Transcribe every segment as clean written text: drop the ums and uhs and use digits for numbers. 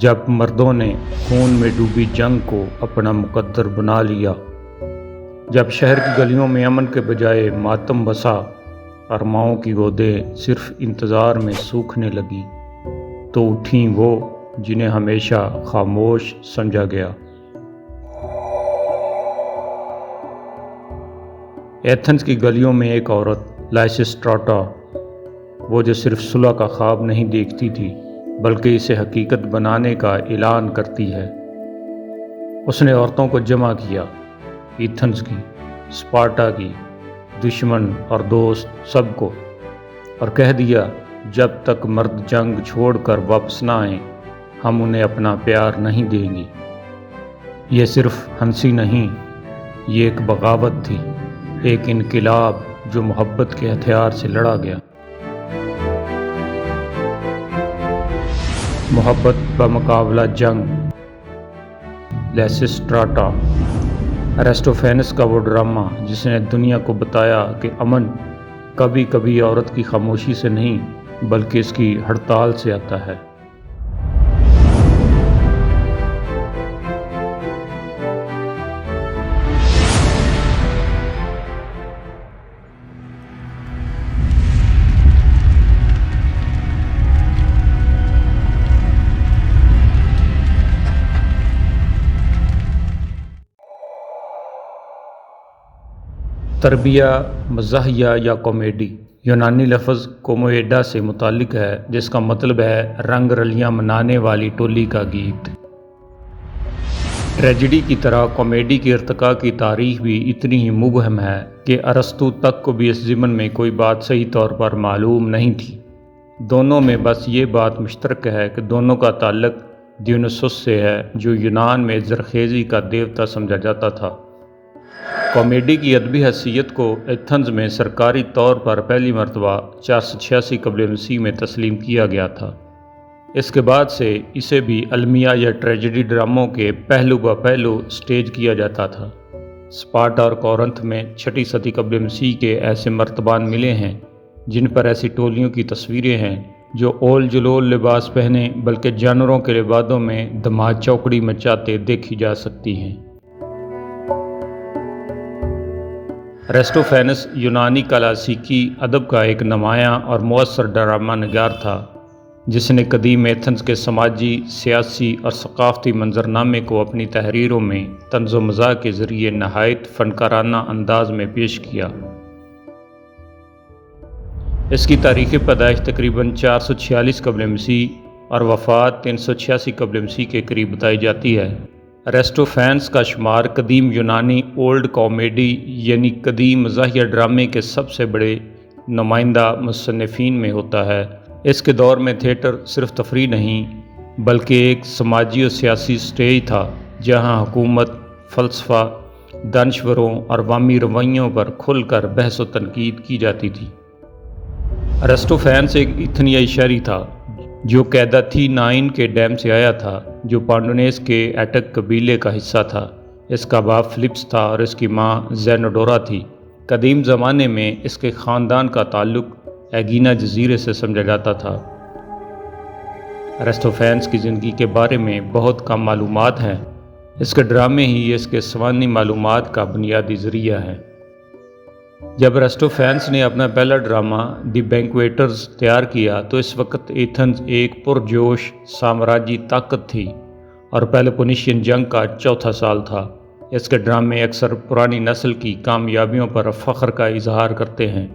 جب مردوں نے خون میں ڈوبی جنگ کو اپنا مقدر بنا لیا، جب شہر کی گلیوں میں امن کے بجائے ماتم بسا اور ماؤں کی گودیں صرف انتظار میں سوکھنے لگی، تو اٹھیں وہ جنہیں ہمیشہ خاموش سمجھا گیا۔ ایتھنز کی گلیوں میں ایک عورت، لائسسٹراٹا، وہ جو صرف صلح کا خواب نہیں دیکھتی تھی بلکہ اسے حقیقت بنانے کا اعلان کرتی ہے۔ اس نے عورتوں کو جمع کیا، ایتھنز کی، اسپارٹا کی، دشمن اور دوست سب کو، اور کہہ دیا جب تک مرد جنگ چھوڑ کر واپس نہ آئیں ہم انہیں اپنا پیار نہیں دیں گی۔ یہ صرف ہنسی نہیں، یہ ایک بغاوت تھی، ایک انقلاب جو محبت کے ہتھیار سے لڑا گیا۔ محبت بمقابلہ جنگ۔ لیسسٹراٹا، ایرسٹوفینس کا وہ ڈرامہ جس نے دنیا کو بتایا کہ امن کبھی کبھی عورت کی خاموشی سے نہیں بلکہ اس کی ہڑتال سے آتا ہے۔ تربیہ، مزاحیہ یا کامیڈی۔ یونانی لفظ کومویڈا سے متعلق ہے جس کا مطلب ہے رنگ رلیاں منانے والی ٹولی کا گیت۔ ٹریجڈی کی طرح کامیڈی کی ارتقاء کی تاریخ بھی اتنی ہی مبہم ہے کہ ارسطو تک کو بھی اس ضمن میں کوئی بات صحیح طور پر معلوم نہیں تھی۔ دونوں میں بس یہ بات مشترک ہے کہ دونوں کا تعلق دیونیسوس سے ہے جو یونان میں زرخیزی کا دیوتا سمجھا جاتا تھا۔ کامیڈی کی ادبی حیثیت کو ایتھنز میں سرکاری طور پر پہلی مرتبہ 486 قبل مسیح میں تسلیم کیا گیا تھا۔ اس کے بعد سے اسے بھی المیہ یا ٹریجڈی ڈراموں کے پہلو بہ پہلو سٹیج کیا جاتا تھا۔ اسپارٹا اور کورنتھ میں 6 صدی قبل مسیح کے ایسے مرتبان ملے ہیں جن پر ایسی ٹولیوں کی تصویریں ہیں جو اول جلول لباس پہنے بلکہ جانوروں کے لبادوں میں دھما چوکڑی مچاتے دیکھی جا سکتی ہیں۔ ایرسٹوفینس یونانی کلاسیکی ادب کا ایک نمایاں اور مؤثر ڈرامہ نگار تھا جس نے قدیم ایتھنز کے سماجی، سیاسی اور ثقافتی منظرنامے کو اپنی تحریروں میں طنز و مزاح کے ذریعے نہایت فنکارانہ انداز میں پیش کیا۔ اس کی تاریخ پیدائش تقریباً 446 قبل مسیح اور وفات 386 قبل مسیح کے قریب بتائی جاتی ہے۔ ایرسٹوفینس کا شمار قدیم یونانی اولڈ کامیڈی یعنی قدیم مزاحیہ ڈرامے کے سب سے بڑے نمائندہ مصنفین میں ہوتا ہے۔ اس کے دور میں تھیٹر صرف تفریح نہیں بلکہ ایک سماجی و سیاسی سٹیج تھا جہاں حکومت، فلسفہ، دانشوروں اور عوامی رویوں پر کھل کر بحث و تنقید کی جاتی تھی۔ ایرسٹوفینس ایک ایتھنیائی شہری تھا جو کیداتھی نائن کے ڈیم سے آیا تھا جو پانڈونیس کے ایٹک قبیلے کا حصہ تھا۔ اس کا باپ فلپس تھا اور اس کی ماں زینوڈورا تھی۔ قدیم زمانے میں اس کے خاندان کا تعلق ایگینا جزیرے سے سمجھا جاتا تھا۔ ایرسٹوفینس کی زندگی کے بارے میں بہت کم معلومات ہیں۔ اس کے ڈرامے ہی اس کے سوانحی معلومات کا بنیادی ذریعہ ہیں۔ جب ایرسٹوفینس نے اپنا پہلا ڈرامہ دی بینکویٹرز تیار کیا تو اس وقت ایتھنز ایک پرجوش سامراجی طاقت تھی اور پیلوپونیشین جنگ کا چوتھا سال تھا۔ اس کے ڈرامے اکثر پرانی نسل کی کامیابیوں پر فخر کا اظہار کرتے ہیں۔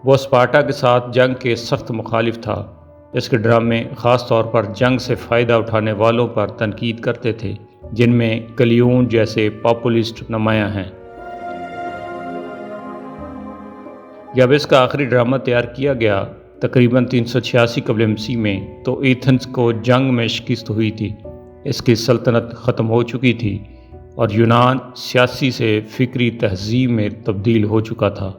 وہ اسپارٹا کے ساتھ جنگ کے سخت مخالف تھا۔ اس کے ڈرامے خاص طور پر جنگ سے فائدہ اٹھانے والوں پر تنقید کرتے تھے جن میں کلیون جیسے پاپولسٹ نمایاں ہیں۔ جب اس کا آخری ڈرامہ تیار کیا گیا تقریباً 386 قبل مسیح میں تو ایتھنز کو جنگ میں شکست ہوئی تھی۔ اس کی سلطنت ختم ہو چکی تھی اور یونان سیاسی سے فکری تہذیب میں تبدیل ہو چکا تھا۔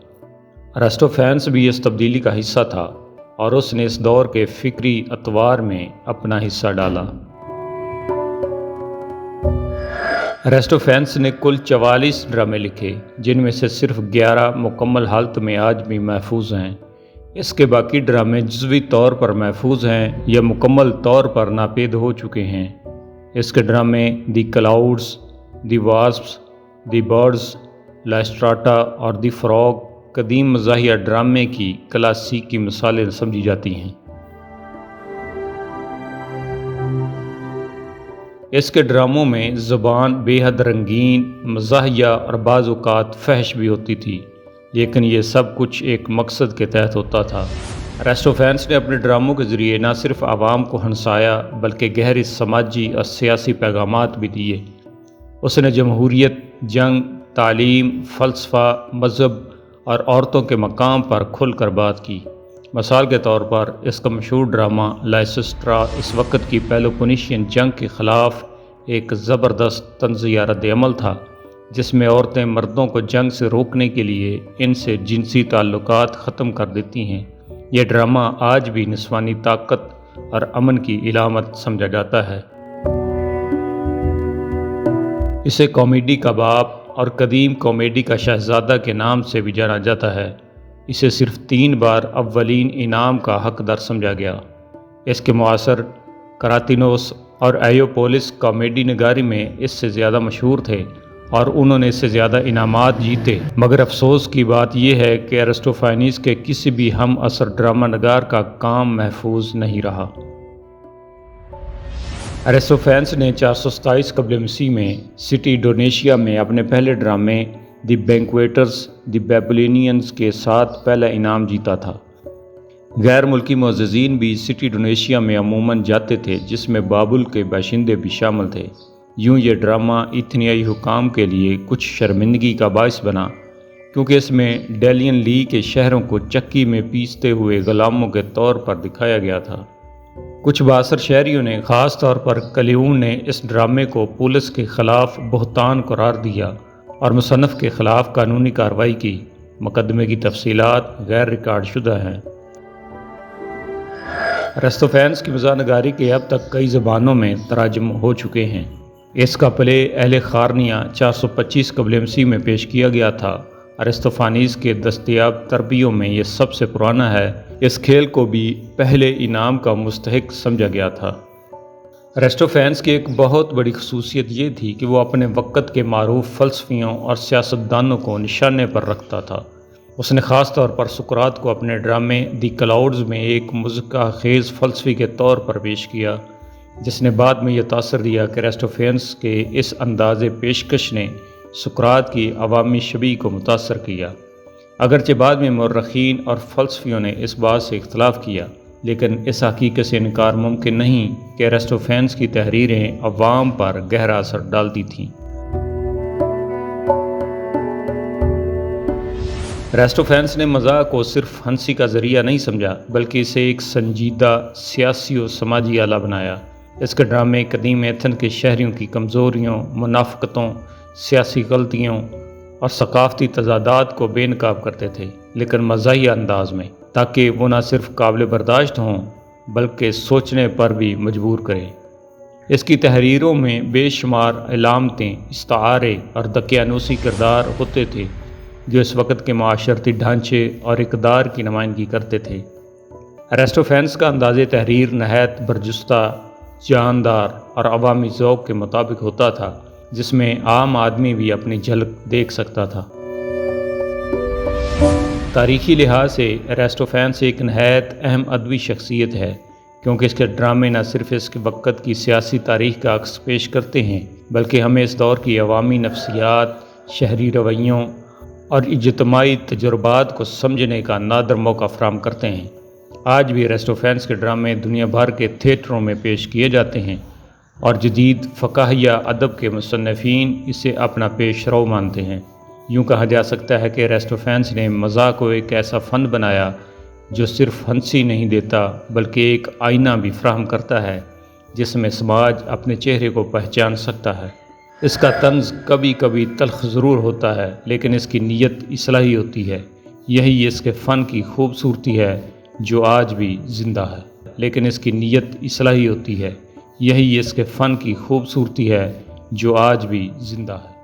ایرسٹوفینس بھی اس تبدیلی کا حصہ تھا اور اس نے اس دور کے فکری اطوار میں اپنا حصہ ڈالا۔ ایرسٹوفینس نے کل 44 ڈرامے لکھے جن میں سے صرف 11 مکمل حالت میں آج بھی محفوظ ہیں۔ اس کے باقی ڈرامے جزوی طور پر محفوظ ہیں یا مکمل طور پر ناپید ہو چکے ہیں۔ اس کے ڈرامے دی کلاؤڈز، دی واسپس، دی برڈز، لا اسٹراٹا اور دی فراگ قدیم مزاحیہ ڈرامے کی کلاسیکی مثالیں سمجھی جاتی ہیں۔ اس کے ڈراموں میں زبان بے حد رنگین، مزاحیہ اور بعض اوقات فحش بھی ہوتی تھی، لیکن یہ سب کچھ ایک مقصد کے تحت ہوتا تھا۔ ایرسٹوفینز نے اپنے ڈراموں کے ذریعے نہ صرف عوام کو ہنسایا بلکہ گہری سماجی اور سیاسی پیغامات بھی دیے۔ اس نے جمہوریت، جنگ، تعلیم، فلسفہ، مذہب اور عورتوں کے مقام پر کھل کر بات کی۔ مثال کے طور پر اس کا مشہور ڈرامہ لائسسٹرا اس وقت کی پیلوپونیشین جنگ کے خلاف ایک زبردست طنزیہ رد عمل تھا، جس میں عورتیں مردوں کو جنگ سے روکنے کے لیے ان سے جنسی تعلقات ختم کر دیتی ہیں۔ یہ ڈرامہ آج بھی نسوانی طاقت اور امن کی علامت سمجھا جاتا ہے۔ اسے کامیڈی کا باپ اور قدیم کامیڈی کا شہزادہ کے نام سے بھی جانا جاتا ہے۔ اسے صرف 3 بار اولین انعام کا حقدار سمجھا گیا۔ اس کے معاصر کراتینوس اور ایوپولس کامیڈی نگاری میں اس سے زیادہ مشہور تھے اور انہوں نے اس سے زیادہ انعامات جیتے، مگر افسوس کی بات یہ ہے کہ ایرسٹوفینز کے کسی بھی ہم عصر ڈرامہ نگار کا کام محفوظ نہیں رہا۔ ایرسٹوفینز نے 427 قبل مسیح میں سٹی ڈونیشیا میں اپنے پہلے ڈرامے دی بینکویٹرز دی بیبلینینز کے ساتھ پہلا انعام جیتا تھا۔ غیر ملکی معززین بھی سٹی ڈونیشیا میں عموماً جاتے تھے، جس میں بابل کے باشندے بھی شامل تھے۔ یوں یہ ڈرامہ ایتھنیائی حکام کے لیے کچھ شرمندگی کا باعث بنا، کیونکہ اس میں ڈیلین لی کے شہروں کو چکی میں پیستے ہوئے غلاموں کے طور پر دکھایا گیا تھا۔ کچھ بااثر شہریوں نے، خاص طور پر کلیون نے، اس ڈرامے کو پولیس کے خلاف بہتان قرار دیا اور مصنف کے خلاف قانونی کارروائی کی۔ مقدمے کی تفصیلات غیر ریکارڈ شدہ ہیں۔ ایرسٹوفینز کی مزاح نگاری کے اب تک کئی زبانوں میں تراجم ہو چکے ہیں۔ اس کا پلے اہل خارنیہ 425 قبل مسیح میں پیش کیا گیا تھا۔ ایرسٹوفینز کے دستیاب تربیوں میں یہ سب سے پرانا ہے۔ اس کھیل کو بھی پہلے انعام کا مستحق سمجھا گیا تھا۔ ایرسٹوفینز کی ایک بہت بڑی خصوصیت یہ تھی کہ وہ اپنے وقت کے معروف فلسفیوں اور سیاستدانوں کو نشانے پر رکھتا تھا۔ اس نے خاص طور پر سقراط کو اپنے ڈرامے دی کلاؤڈز میں ایک مضحکہ خیز فلسفی کے طور پر پیش کیا، جس نے بعد میں یہ تاثر دیا کہ ایرسٹوفینز کے اس انداز پیشکش نے سقراط کی عوامی شبیہ کو متاثر کیا۔ اگرچہ بعد میں مورخین اور فلسفیوں نے اس بات سے اختلاف کیا، لیکن اس حقیقت سے انکار ممکن نہیں کہ ایرسٹوفینز کی تحریریں عوام پر گہرا اثر ڈالتی تھیں۔ ایرسٹوفینز نے مزاح کو صرف ہنسی کا ذریعہ نہیں سمجھا، بلکہ اسے ایک سنجیدہ سیاسی و سماجی آلہ بنایا۔ اس کے ڈرامے قدیم ایتھن کے شہریوں کی کمزوریوں، منافقتوں، سیاسی غلطیوں اور ثقافتی تضادات کو بے نقاب کرتے تھے، لیکن مزاحیہ انداز میں، تاکہ وہ نہ صرف قابل برداشت ہوں بلکہ سوچنے پر بھی مجبور کریں۔ اس کی تحریروں میں بے شمار علامتیں، استعارے اور دقیانوسی کردار ہوتے تھے جو اس وقت کے معاشرتی ڈھانچے اور اقدار کی نمائندگی کرتے تھے۔ ایرسٹوفینز کا انداز تحریر نہایت برجستہ، جاندار اور عوامی ذوق کے مطابق ہوتا تھا، جس میں عام آدمی بھی اپنی جھلک دیکھ سکتا تھا۔ تاریخی لحاظ سے ایرسٹوفینز ایک نہایت اہم ادبی شخصیت ہے، کیونکہ اس کے ڈرامے نہ صرف اس کے وقت کی سیاسی تاریخ کا عکس پیش کرتے ہیں، بلکہ ہمیں اس دور کی عوامی نفسیات، شہری رویوں اور اجتماعی تجربات کو سمجھنے کا نادر موقع فراہم کرتے ہیں۔ آج بھی ایرسٹوفینز کے ڈرامے دنیا بھر کے تھیٹروں میں پیش کیے جاتے ہیں اور جدید فقاہیہ ادب کے مصنفین اسے اپنا پیش رو مانتے ہیں۔ یوں کہا جا سکتا ہے کہ ایرسٹوفینز نے مزاح کو ایک ایسا فن بنایا جو صرف ہنسی نہیں دیتا بلکہ ایک آئینہ بھی فراہم کرتا ہے جس میں سماج اپنے چہرے کو پہچان سکتا ہے۔ اس کا طنز کبھی کبھی تلخ ضرور ہوتا ہے، لیکن اس کی نیت اصلاحی ہوتی ہے۔ یہی اس کے فن کی خوبصورتی ہے جو آج بھی زندہ ہے۔ لیکن اس کی نیت اصلاحی ہوتی ہے۔ یہی اس کے فن کی خوبصورتی ہے جو آج بھی زندہ ہے۔